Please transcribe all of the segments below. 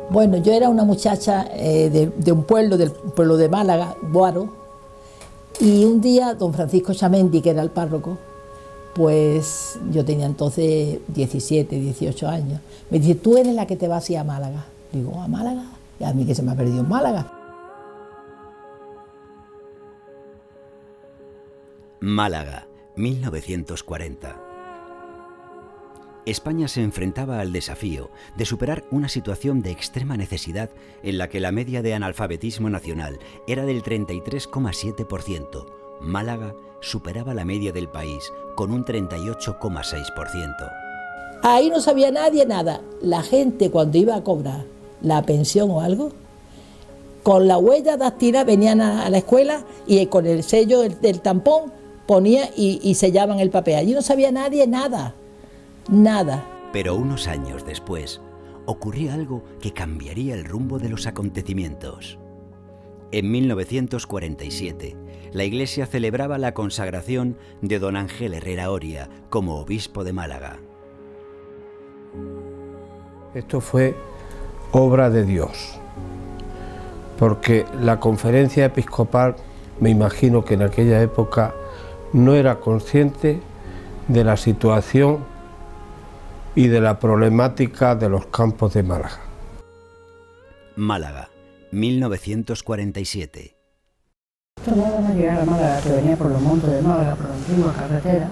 Bueno, yo era una muchacha de un pueblo, del pueblo de Málaga, Boaro, y un día don Francisco Chamendi, que era el párroco, pues yo tenía entonces 17, 18 años, me dice, tú eres la que te vas a ir a Málaga. Digo, ¿a Málaga? Y a mí que se me ha perdido en Málaga. Málaga, 1940. España se enfrentaba al desafío de superar una situación de extrema necesidad en la que la media de analfabetismo nacional era del 33,7%. Málaga superaba la media del país con un 38,6%. Ahí no sabía nadie nada. La gente cuando iba a cobrar la pensión o algo, con la huella dactilar venían a la escuela y con el sello del tampón ponía y sellaban el papel. Allí no sabía nadie nada. Nada. Pero unos años después, ocurría algo que cambiaría el rumbo de los acontecimientos. En 1947, la Iglesia celebraba la consagración de don Ángel Herrera Oria como obispo de Málaga. Esto fue obra de Dios, porque la conferencia episcopal, me imagino que en aquella época no era consciente de la situación y de la problemática de los campos de Málaga. Málaga, 1947. Nada más llegar a Málaga, que venía por los montes de Málaga, por la antigua carretera,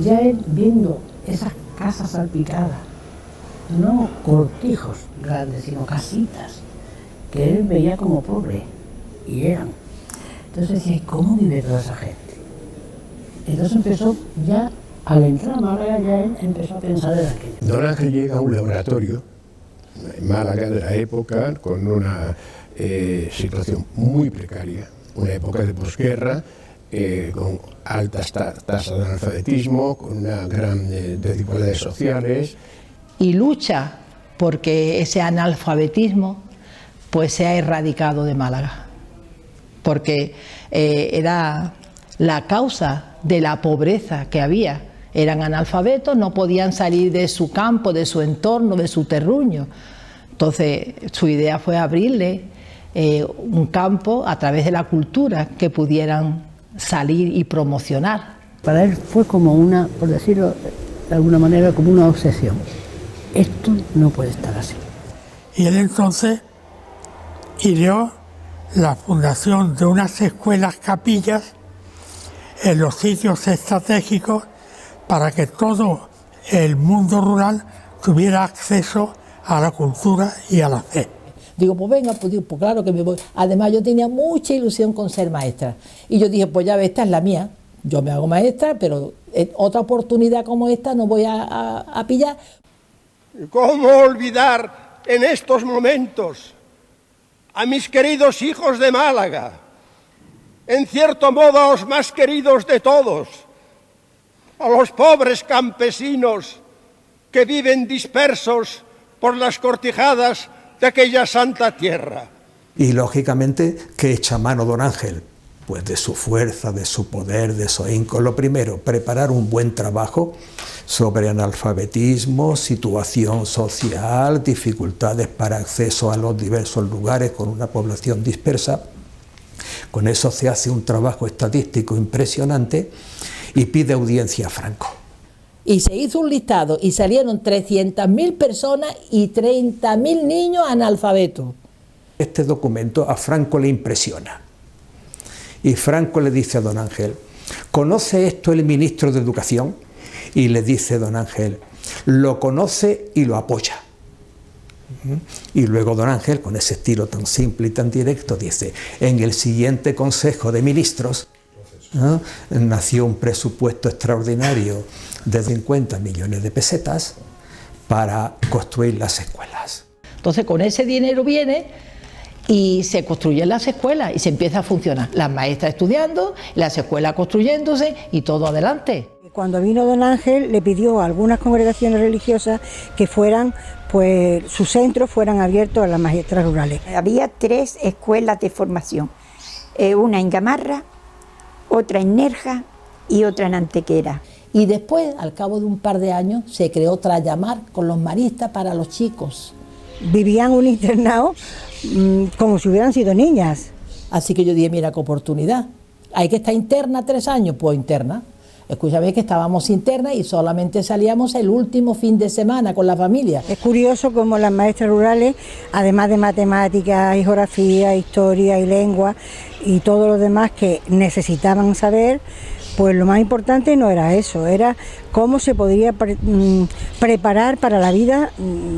ya él viendo esas casas salpicadas, no cortijos grandes, sino casitas, que él veía como pobres, y eran. Entonces decía, ¿cómo vive toda esa gente? Entonces empezó ya, al entrar a Málaga, ya él empezó a pensar en aquello. Don Ángel llega a un laboratorio en Málaga de la época con una situación muy precaria, una época de posguerra, con altas tasas de analfabetismo, con una gran desigualdades sociales. Y lucha porque ese analfabetismo pues sea erradicado de Málaga, porque era la causa de la pobreza que había. Eran analfabetos, no podían salir de su campo, de su entorno, de su terruño. Entonces su idea fue abrirle un campo a través de la cultura que pudieran salir y promocionar. Para él fue como una, por decirlo de alguna manera, como una obsesión. Esto no puede estar así. Y él entonces ideó la fundación de unas escuelas capillas en los sitios estratégicos para que todo el mundo rural tuviera acceso a la cultura y a la fe. Digo, pues venga, pues, digo, pues claro que me voy. Además yo tenía mucha ilusión con ser maestra. Y yo dije, pues ya ves, esta es la mía. Yo me hago maestra, pero otra oportunidad como esta no voy a pillar. ¿Cómo olvidar en estos momentos a mis queridos hijos de Málaga? En cierto modo a los más queridos de todos, a los pobres campesinos que viven dispersos por las cortijadas de aquella santa tierra. Y lógicamente que echa mano don Ángel, pues de su fuerza, de su poder, de su ahínco. Lo primero, preparar un buen trabajo sobre analfabetismo, situación social, dificultades para acceso a los diversos lugares con una población dispersa. Con eso se hace un trabajo estadístico impresionante y pide audiencia a Franco. Y se hizo un listado y salieron 300.000 personas y 30.000 niños analfabetos. Este documento a Franco le impresiona. Y Franco le dice a don Ángel, ¿conoce esto el ministro de Educación? Y le dice don Ángel, lo conoce y lo apoya. Y luego don Ángel, con ese estilo tan simple y tan directo, dice, en el siguiente Consejo de Ministros, ¿no?, nació un presupuesto extraordinario de 50 millones de pesetas para construir las escuelas. Entonces con ese dinero viene y se construyen las escuelas y se empieza a funcionar. Las maestras estudiando, las escuelas construyéndose y todo adelante. Cuando vino don Ángel le pidió a algunas congregaciones religiosas que fueran, pues sus centros fueran abiertos a las maestras rurales. Había 3 escuelas de formación, una en Gamarra, otra en Nerja y otra en Antequera. Y después, al cabo de un par de años, se creó Trayamar con los maristas para los chicos. vivían un internado como si hubieran sido niñas. Así que yo dije, mira qué oportunidad. Hay que estar interna 3 años, pues interna. Escúchame que estábamos internas y solamente salíamos el último fin de semana con la familia. Es curioso cómo las maestras rurales, además de matemáticas y geografía, historia y lengua y todo lo demás que necesitaban saber, pues lo más importante no era eso, era cómo se podría preparar para la vida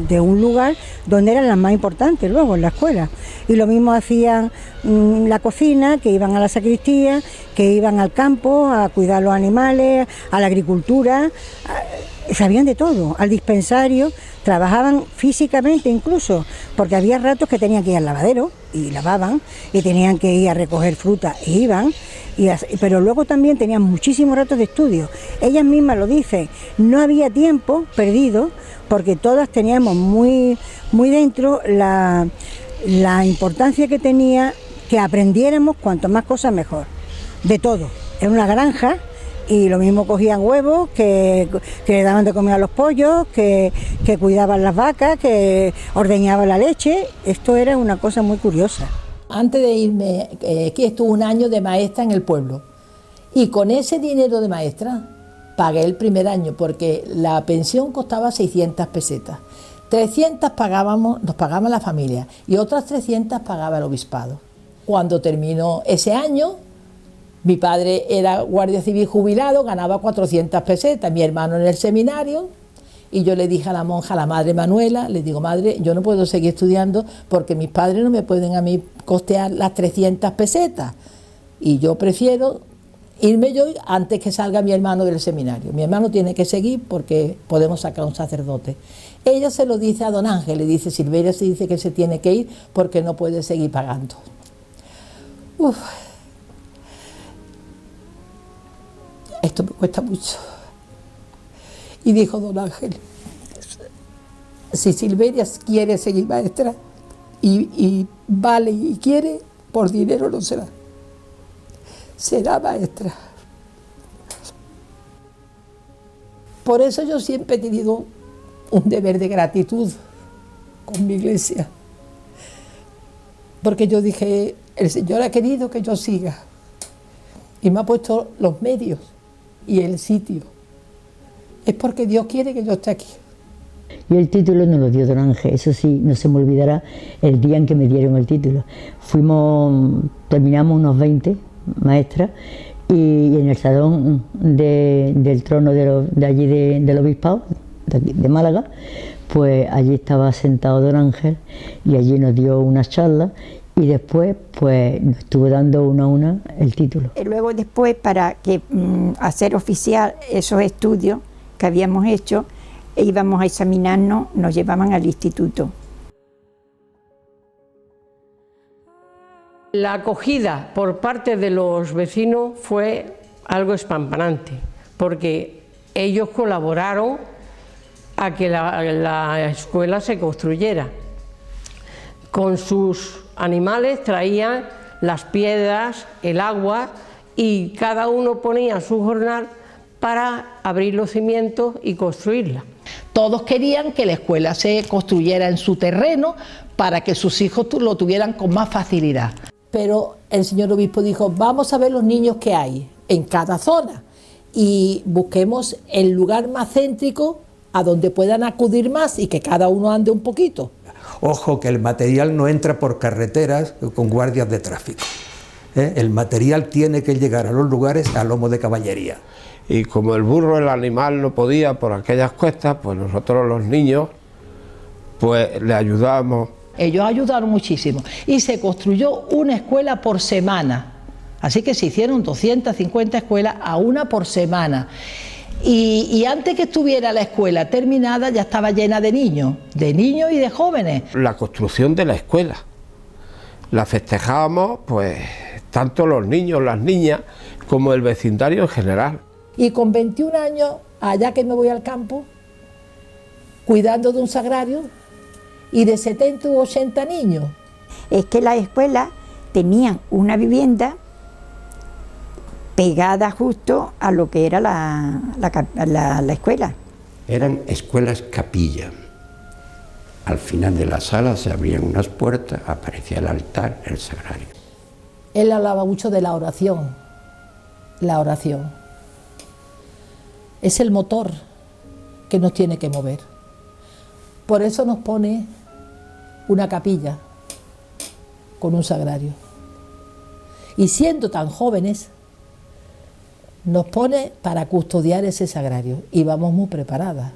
de un lugar donde eran las más importantes luego en la escuela. Y lo mismo hacían la cocina, que iban a la sacristía, que iban al campo a cuidar los animales, a la agricultura, sabían de todo, al dispensario, trabajaban físicamente incluso, porque había ratos que tenían que ir al lavadero y lavaban, y tenían que ir a recoger fruta e iban, pero luego también tenían muchísimos ratos de estudio. Ellas mismas lo dicen, no había tiempo perdido, porque todas teníamos muy dentro la importancia que tenía que aprendiéramos cuanto más cosas mejor, de todo. En una granja, y lo mismo cogían huevos, que le daban de comer a los pollos, que cuidaban las vacas, que ordeñaban la leche. Esto era una cosa muy curiosa. Antes de irme, aquí estuve un año de maestra en el pueblo, y con ese dinero de maestra pagué el primer año, porque la pensión costaba 600 pesetas. 300 nos pagaba la familia y otras 300 pagaba el obispado. Cuando terminó ese año, mi padre era guardia civil jubilado, ganaba 400 pesetas, mi hermano en el seminario, y yo le dije a la monja, a la madre Manuela, le digo, madre, yo no puedo seguir estudiando porque mis padres no me pueden a mí costear las 300 pesetas, y yo prefiero irme yo antes que salga mi hermano del seminario. Mi hermano tiene que seguir porque podemos sacar un sacerdote. Ella se lo dice a don Ángel, le dice, Silveria se dice que se tiene que ir porque no puede seguir pagando. Uf. Esto me cuesta mucho. Y dijo don Ángel, si Silveria quiere seguir maestra y vale y quiere, por dinero no será. Será maestra. Por eso yo siempre he tenido un deber de gratitud con mi iglesia. Porque yo dije, el Señor ha querido que yo siga. Y me ha puesto los medios y el sitio. Es porque Dios quiere que yo esté aquí. Y el título nos lo dio don Ángel, eso sí, no se me olvidará el día en que me dieron el título. Terminamos unos 20 maestras y en el salón del trono de allí del obispado, de Málaga, pues allí estaba sentado don Ángel y allí nos dio una charla y después pues nos estuvo dando uno a una el título. Y luego después, para hacer oficial esos estudios que habíamos hecho, íbamos a examinarnos, nos llevaban al instituto. La acogida por parte de los vecinos fue algo espampanante, porque ellos colaboraron a que la escuela se construyera. Con sus animales traían las piedras, el agua, y cada uno ponía su jornal para abrir los cimientos y construirla. Todos querían que la escuela se construyera en su terreno para que sus hijos lo tuvieran con más facilidad. Pero el señor obispo dijo, vamos a ver los niños que hay en cada zona y busquemos el lugar más céntrico a donde puedan acudir más y que cada uno ande un poquito. Ojo, que el material no entra por carreteras con guardias de tráfico. El material tiene que llegar a los lugares a lomo de caballería. Y como el burro, el animal, no podía por aquellas cuestas, pues nosotros los niños pues le ayudábamos. Ellos ayudaron muchísimo y se construyó una escuela por semana, así que se hicieron 250 escuelas, a una por semana. Y antes que estuviera la escuela terminada ya estaba llena de niños y de jóvenes. La construcción de la escuela la festejábamos pues tanto los niños, las niñas, como el vecindario en general. Y con 21 años, allá que me voy al campo, cuidando de un sagrario, y de 70 u 80 niños. Es que las escuelas tenían una vivienda pegada justo a lo que era la escuela. Eran escuelas capilla. Al final de la sala se abrían unas puertas, aparecía el altar, el sagrario. Él hablaba mucho de la oración. La oración es el motor que nos tiene que mover. Por eso nos pone una capilla con un sagrario. Y siendo tan jóvenes, nos pone para custodiar ese sagrario. Y vamos muy preparadas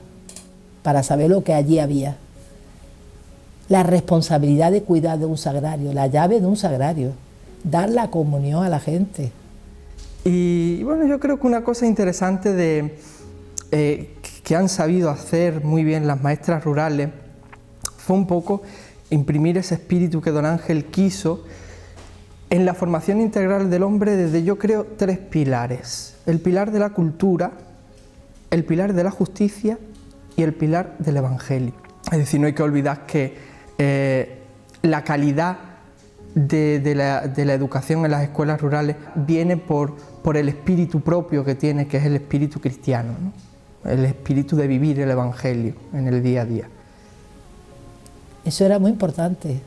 para saber lo que allí había. La responsabilidad de cuidar de un sagrario, la llave de un sagrario, dar la comunión a la gente. Y bueno, yo creo que una cosa interesante que han sabido hacer muy bien las maestras rurales fue un poco imprimir ese espíritu que don Ángel quiso en la formación integral del hombre desde, yo creo, 3 pilares: el pilar de la cultura, el pilar de la justicia y el pilar del evangelio. Es decir, no hay que olvidar que la calidad de la educación en las escuelas rurales viene por el espíritu propio que tiene, que es el espíritu cristiano, ¿no? El espíritu de vivir el evangelio en el día a día. Eso era muy importante.